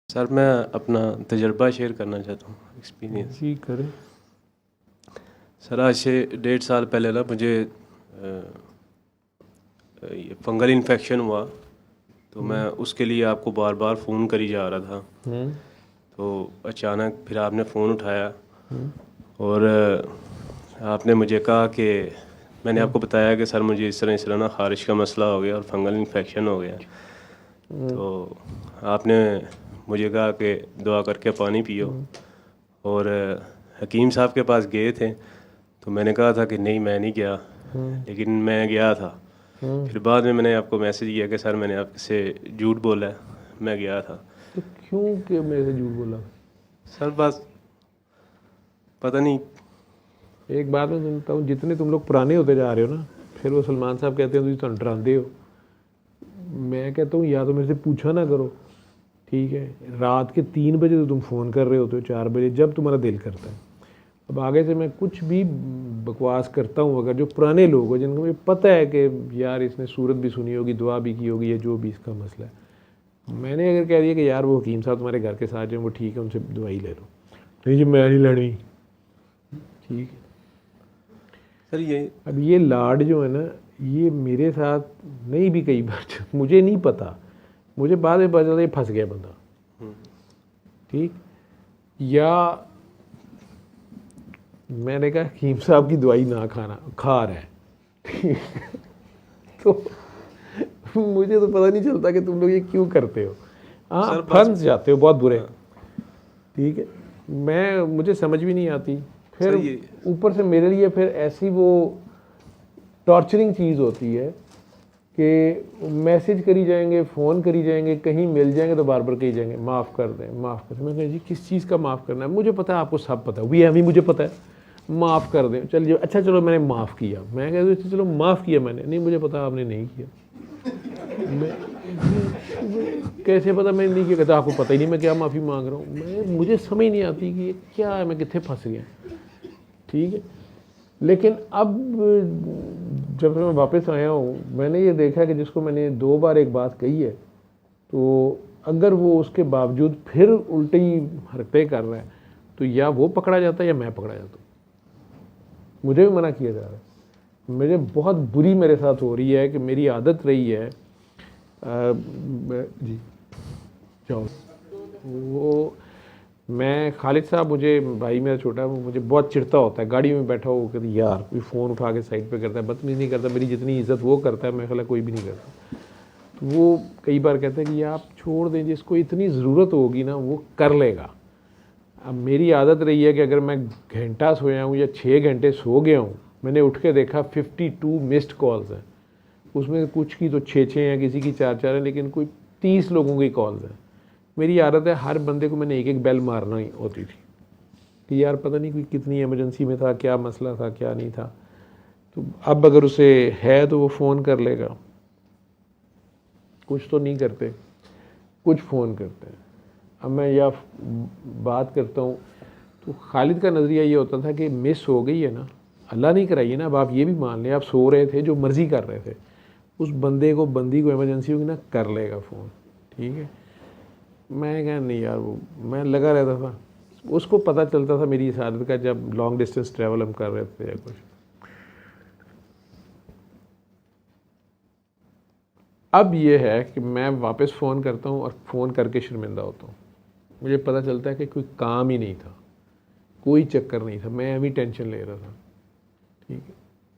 Sir मैं अपना तजर्बा शेयर करना चाहता हूँ, एक्सपीरियंस। जी करें। सर आज से 1.5 साल पहले ना मुझे ये फंगल इन्फेक्शन हुआ, तो मैं उसके लिए आपको बार बार फ़ोन करी जा रहा था। हम्म तो अचानक फिर आपने फ़ोन उठाया हम्म और आपने मुझे कहा कि मैंने आपको बताया कि सर मुझे इस तरह ना ख़ारिश का मसला हो गया और फंगल इन्फेक्शन हो गया। हम्म तो आपने मुझे कहा कि दुआ करके पानी पियो। और हकीम साहब के पास गए थे, तो मैंने कहा था कि नहीं मैं नहीं गया, हम्म लेकिन मैं गया था। हम्म। फिर बाद में मैंने आपको मैसेज किया कि सर मैंने आपसे झूठ बोला है, मैं गया था। तो क्यों कि मेरे से झूठ बोला? सर बस पता नहीं। एक बात मैं सुनता हूँ, जितने तुम लोग पुराने होते जा रहे हो ना, फिर वो सलमान साहब कहते हैं तुम डराते हो। मैं कहता हूँ या तो मेरे से पूछा ना करो, ठीक है? रात के 3 बजे तो तुम फ़ोन कर रहे होते हो, 4 बजे, जब तुम्हारा दिल करता है। अब आगे से मैं कुछ भी बकवास करता हूँ, अगर जो पुराने लोग हो जिनको मुझे पता है कि यार इसने सूरत भी सुनी होगी, दुआ भी की होगी, या जो भी इसका मसला है, मैंने अगर कह दिया कि यार वो हकीम साहब तुम्हारे घर के साथ जो वो ठीक है, उनसे दवाई ले लो, नहीं जी मैं नहीं लेनी, ठीक है? सर ये अब ये लाड जो है ना, ये मेरे साथ नहीं भी कई बार मुझे नहीं पता, मुझे बाद में पता चला ये फंस गया बंदा, ठीक? या मैंने कहा हकीम साहब की दवाई ना खाना, खा रहा है, ठीक? तो मुझे तो पता नहीं चलता कि तुम लोग ये क्यों करते हो। हाँ सर बस फंस जाते हो बहुत बुरे, हाँ, ठीक है? मैं मुझे समझ भी नहीं आती। सर फिर ये ऊपर से मेरे लिए फिर ऐसी वो टॉर्चरिंग चीज़ होती है कि मैसेज करी जाएंगे, फ़ोन करी जाएंगे, कहीं मिल जाएंगे तो बार बार कही जाएंगे माफ़ कर दें, माफ़ कर दें। मैं कहा जी किस चीज़ का माफ़ करना है? मुझे पता है, आपको सब पता है, वी अभी मुझे पता है, माफ़ कर दें। चलिए अच्छा चलो मैंने माफ़ किया, मैं कहता चलो माफ़ किया मैंने, नहीं मुझे पता आपने नहीं किया। मैं कैसे पता मैंने नहीं किया? कहता आपको पता ही नहीं मैं क्या माफ़ी मांग रहा हूँ। मुझे समझ नहीं आती कि ये क्या है, मैं कितने फंस गया, ठीक है? लेकिन अब जब से मैं वापस आया हूँ, मैंने ये देखा कि जिसको मैंने 2 बार एक बात कही है, तो अगर वो उसके बावजूद फिर उल्टी हरकतें कर रहा है, तो या वो पकड़ा जाता है या मैं पकड़ा जाता हूँ। मुझे भी मना किया जा रहा है। मुझे बहुत बुरी मेरे साथ हो रही है कि मेरी आदत रही है जी जाओ वो, मैं खालिद साहब, मुझे भाई मेरा छोटा है, वो मुझे बहुत चिढ़ता होता है, गाड़ी में बैठा हो कहती यार कोई फ़ोन उठा के साइड पे करता है, बदतमीज़ नहीं करता, मेरी जितनी इज्जत वो करता है मैं ख्याल कोई भी नहीं करता। तो वो कई बार कहता है कि आप छोड़ दें, जिसको इतनी ज़रूरत होगी ना वो कर लेगा। अब मेरी आदत रही है कि अगर मैं घंटा सोया हूँ या 6 घंटे सो गया हूँ, मैंने उठ के देखा 52 मिस्ड कॉल्स हैं, उसमें कुछ की तो 6-6 हैं, किसी की 4-4 है, लेकिन कोई 30 लोगों की कॉल्स हैं। मेरी आदत है हर बंदे को मैंने एक एक बेल मारना ही होती थी कि यार पता नहीं कोई कितनी इमरजेंसी में था, क्या मसला था, क्या नहीं था। तो अब अगर उसे है तो वो फ़ोन कर लेगा, कुछ तो नहीं करते, कुछ फ़ोन करते हैं। अब मैं यह बात करता हूँ तो खालिद का नज़रिया ये होता था कि मिस हो गई है ना, अल्लाह नहीं कराइए ना, अब आप ये भी मान लें आप सो रहे थे, जो मर्ज़ी कर रहे थे, उस बंदी को इमरजेंसी होगी ना, कर लेगा फ़ोन, ठीक है? मैं कहा नहीं यार, वो मैं लगा रहता था, उसको पता चलता था मेरी इस आदत का, जब लॉन्ग डिस्टेंस ट्रैवल हम कर रहे थे या कुछ। अब ये है कि मैं वापस फ़ोन करता हूँ और फ़ोन करके शर्मिंदा होता हूँ। मुझे पता चलता है कि कोई काम ही नहीं था, कोई चक्कर नहीं था, मैं अभी टेंशन ले रहा था, ठीक है?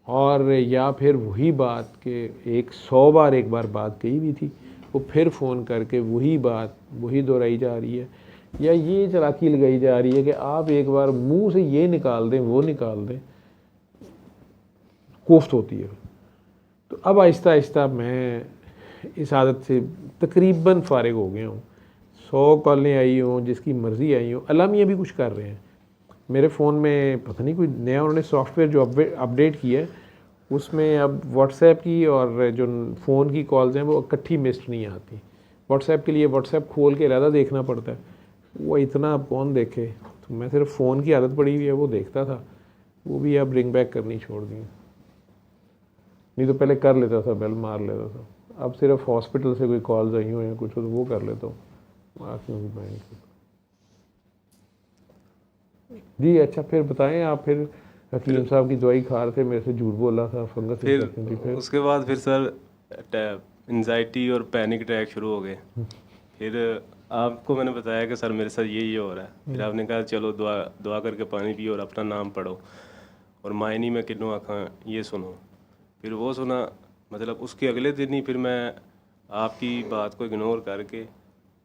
और या फिर वही बात कि 100 बार एक बार बात कही भी थी, वो फिर फ़ोन करके वही बात वही दोहराई जा रही है, या ये चालाकी लगाई जा रही है कि आप एक बार मुंह से ये निकाल दें वो निकाल दें, कोफ्त होती है। तो अब आहिस्ता आहिस्ता मैं इस आदत से तकरीबन फ़ारिग हो गया हूँ। 100 कॉलें आई हों, जिसकी मर्ज़ी आई हों, अलामियाँ भी कुछ कर रहे हैं मेरे फ़ोन में, पता नहीं कोई नया उन्होंने सॉफ्टवेयर जो अपडेट किया है, उसमें अब व्हाट्सएप की और जो फ़ोन की कॉल्स हैं वो इकट्ठी मिस्ड नहीं आती। व्हाट्सएप के लिए व्हाट्सएप खोल के अलग देखना पड़ता है, वो इतना अब कौन देखे, तो मैं सिर्फ फ़ोन की आदत पड़ी हुई है वो देखता था, वो भी अब रिंग बैक करनी छोड़ दी। नहीं तो पहले कर लेता था, बेल मार लेता था, अब सिर्फ हॉस्पिटल से कोई कॉल्स आई हुई हैं कुछ तो वो कर लेता हूँ। आँखें भी बाइंड कर। जी अच्छा, फिर बताएं आप। फिर हकीम साहब की दवाई खा रहे थे, मेरे से झूठ बोला था, फंगस फिर इन्फेक्शन थी। फिर उसके बाद फिर सर एंजाइटी और पैनिक अटैक शुरू हो गए। फिर आपको मैंने बताया कि सर मेरे साथ यही हो रहा है। फिर आपने कहा चलो दुआ दुआ करके पानी पियो और अपना नाम पढ़ो और मायनी में किन्नू आखा ये सुनो। फिर वो सुना, मतलब उसके अगले दिन ही फिर मैं आपकी बात को इग्नोर करके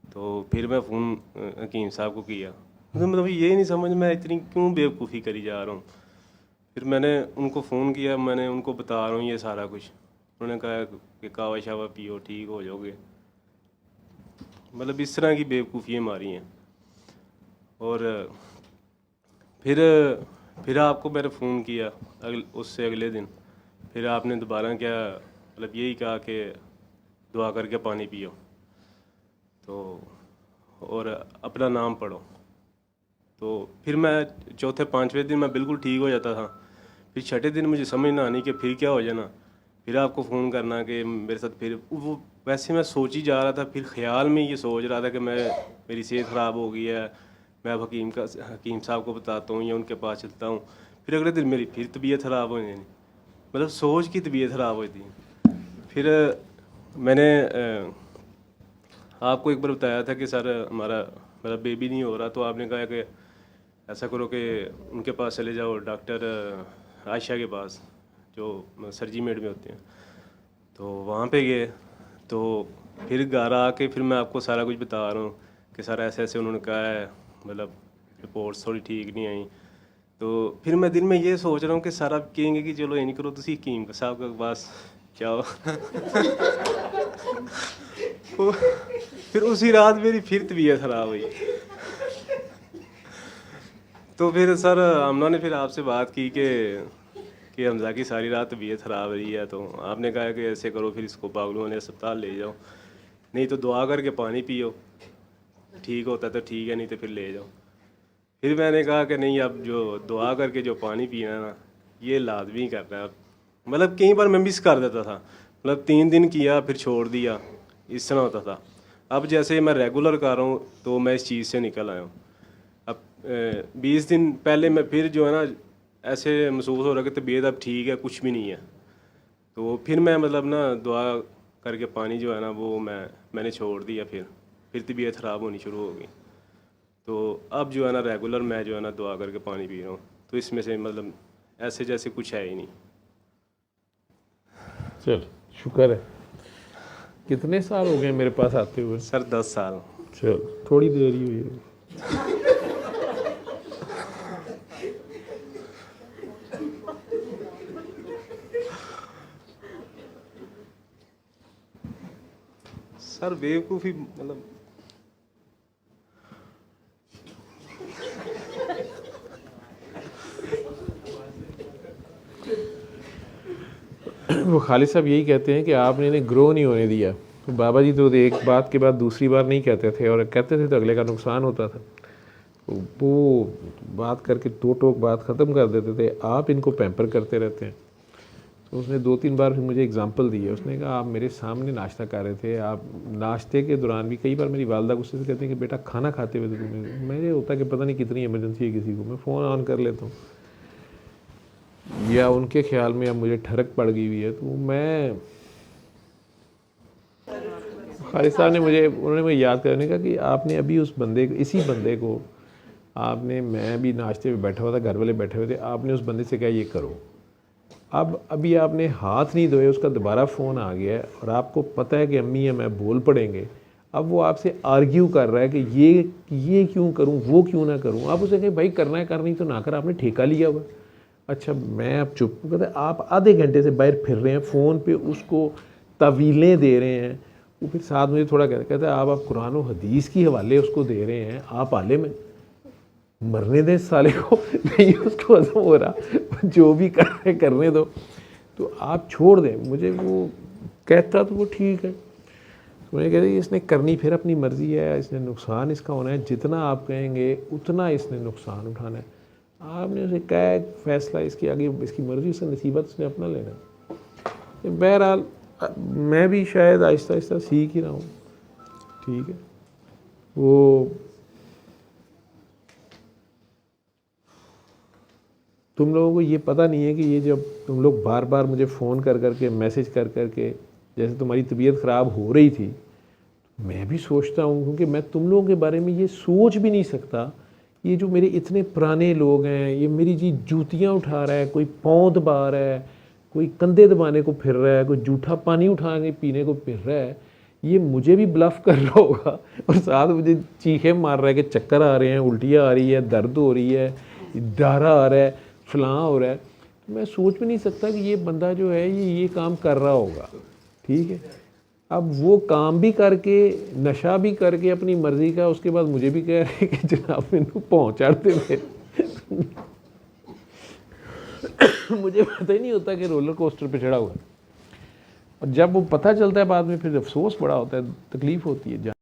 तो फिर मैं फ़ोन हकीम साहब को किया। मतलब ये नहीं समझ में इतनी क्यों बेवकूफ़ी करी जा रहा हूँ। फिर मैंने उनको फ़ोन किया, मैंने उनको बता रहा हूँ ये सारा कुछ। उन्होंने कहा कि कावा शावा पियो ठीक हो जाओगे। मतलब इस तरह की बेवकूफ़ियाँ मारी हैं। और फिर आपको मैंने फ़ोन किया उससे अगले दिन। फिर आपने दोबारा क्या मतलब यही कहा कि दुआ करके पानी पियो तो और अपना नाम पढ़ो। तो फिर मैं चौथे पांचवें दिन मैं बिल्कुल ठीक हो जाता था। फिर छठे दिन मुझे समझ ना आनी कि फिर क्या हो जाना, फिर आपको फ़ोन करना कि मेरे साथ फिर वो वैसे मैं सोच ही जा रहा था। फिर ख्याल में ये सोच रहा था कि मेरी सेहत ख़राब हो गई है, मैं अब हकीम साहब को बताता हूँ या उनके पास चलता हूँ। फिर अगले दिन मेरी फिर तबीयत ख़राब हो जानी, मतलब सोच की तबीयत ख़राब होती। फिर मैंने आपको एक बार बताया था कि सर हमारा मेरा बेबी नहीं हो रहा, तो आपने कहा कि ऐसा करो कि उनके पास चले जाओ, डॉक्टर आयशा के पास जो सर्जी मेड में होते हैं। तो वहाँ पे गए तो फिर घर आके फिर मैं आपको सारा कुछ बता रहा हूँ कि सर ऐसे ऐसे उन्होंने कहा है, मतलब रिपोर्ट्स थोड़ी ठीक नहीं आई। तो फिर मैं दिल में ये सोच रहा हूँ कि सर आप कहेंगे कि चलो ये नहीं करो, तुसी हकीम साहब के पास जाओ। वो फिर उसी रात मेरी फिर तबीयत ख़राब हुई। तो फिर सर आमना ने फिर आपसे बात की कि हमजा की सारी रात तबीयत ख़राब रही है, तो आपने कहा कि ऐसे करो फिर इसको पागलों वाले अस्पताल ले जाओ, नहीं तो दुआ करके पानी पियो, ठीक होता तो ठीक है, नहीं तो फिर ले जाओ। फिर मैंने कहा कि नहीं, अब जो दुआ करके जो पानी पीना है ना, ये लाजमी करना है। मतलब कई बार मैं मिस कर देता था, मतलब 3 दिन किया फिर छोड़ दिया, इस तरह होता था। अब जैसे मैं रेगुलर कर रहा हूँ तो मैं इस चीज़ से निकल आया हूँ। अब 20 दिन पहले मैं फिर जो है ना ऐसे महसूस हो रहा कि तबीयत अब ठीक है, कुछ भी नहीं है। तो फिर मैं मतलब ना दुआ करके पानी जो है ना वो मैंने छोड़ दिया। फिर तबीयत ख़राब होनी शुरू हो गई। तो अब जो है ना रेगुलर मैं जो है ना दुआ करके पानी पी रहा हूँ। तो इसमें से मतलब ऐसे जैसे कुछ है ही नहीं। चल शुक्र है। कितने साल हो गए मेरे पास आते हुए? सर 10 साल। चल थोड़ी देर ही हुई है। सर बेवकूफ़ी मतलब वो खालिद साहब यही कहते हैं कि आपने इन्हें ग्रो नहीं होने दिया। तो बाबा जी तो एक बात के बाद दूसरी बार नहीं कहते थे, और कहते थे तो अगले का नुकसान होता था। तो वो बात करके दो टोक बात ख़त्म कर देते थे। आप इनको पैम्पर करते रहते हैं। तो उसने 2-3 बार फिर मुझे एग्जांपल दी है। उसने कहा आप मेरे सामने नाश्ता कर रहे थे, आप नाश्ते के दौरान भी कई बार मेरी वालदा गुस्से से कहती हैं कि बेटा खाना खाते हुए तो तुम्हें, मुझे होता कि पता नहीं कितनी इमरजेंसी है किसी को, मैं फ़ोन ऑन कर लेता हूँ, या उनके ख्याल में अब मुझे ठरक पड़ गई हुई है। तो मैं खालिद साहब ने उन्होंने मुझे याद करने का कि आपने अभी इसी बंदे को आपने, मैं भी नाश्ते में बैठा हुआ था, घर वाले बैठे हुए थे, आपने उस बंदे से कहा ये करो। अब अभी आपने हाथ नहीं धोए, उसका दोबारा फ़ोन आ गया है और आपको पता है कि अम्मी या मैं बोल पड़ेंगे। अब वो आपसे आर्ग्यू कर रहा है कि ये क्यों करूं, वो क्यों ना करूं। आप उसे कहें भाई करना है, करनी तो ना कर, आपने ठेका लिया हुआ। अच्छा मैं अब चुप हूँ। कहते आप आधे घंटे से बाहर फिर रहे हैं, फ़ोन पे उसको तवीलें दे रहे हैं। वो फिर साथ मुझे थोड़ा कहते आप कुरान और हदीस की हवाले उसको दे रहे हैं, आप आले में मरने दें साले को। नहीं उसको हजम हो रहा, जो भी कर रहे करने दो, तो आप छोड़ दें। मुझे वो कहता तो वो ठीक है, तो मुझे कहते इसने करनी फिर अपनी मर्ज़ी है, इसने नुकसान इसका होना है, जितना आप कहेंगे उतना इसने नुकसान उठाना है। आपने उसे कहा फैसला इसकी आगे, इसकी मर्ज़ी, उससे नसीबत उसने अपना लेना। बहरहाल मैं भी शायद आहिस्ता आहिस्ता सीख ही रहा हूँ। ठीक है। वो तुम लोगों को ये पता नहीं है कि ये जब तुम लोग बार बार मुझे फ़ोन कर कर के मैसेज कर कर के, जैसे तुम्हारी तबीयत ख़राब हो रही थी, मैं भी सोचता हूँ, क्योंकि मैं तुम लोगों के बारे में ये सोच भी नहीं सकता। ये जो मेरे इतने पुराने लोग हैं, ये मेरी जी जूतियाँ उठा रहा है, कोई पाँव दबा रहा है, कोई कंधे दबाने को फिर रहा है, कोई जूठा पानी उठा के पीने को फिर रहा है, ये मुझे भी ब्लफ कर रहा होगा और साथ मुझे चीखे मार रहा है कि चक्कर आ रहे हैं, उल्टियाँ आ रही है, दर्द हो रही है, डारा आ रहा है, फलां हो रहा है। तो मैं सोच भी नहीं सकता कि ये बंदा जो है ये काम कर रहा होगा। ठीक है, अब वो काम भी करके, नशा भी करके अपनी मर्जी का, उसके बाद मुझे भी कह रहे कि जनाब मैंने पहुँचाते हुए मुझे पता ही नहीं होता कि रोलर कोस्टर पे चढ़ा हुआ है। और जब वो पता चलता है बाद में, फिर अफसोस बड़ा होता है, तकलीफ़ होती है।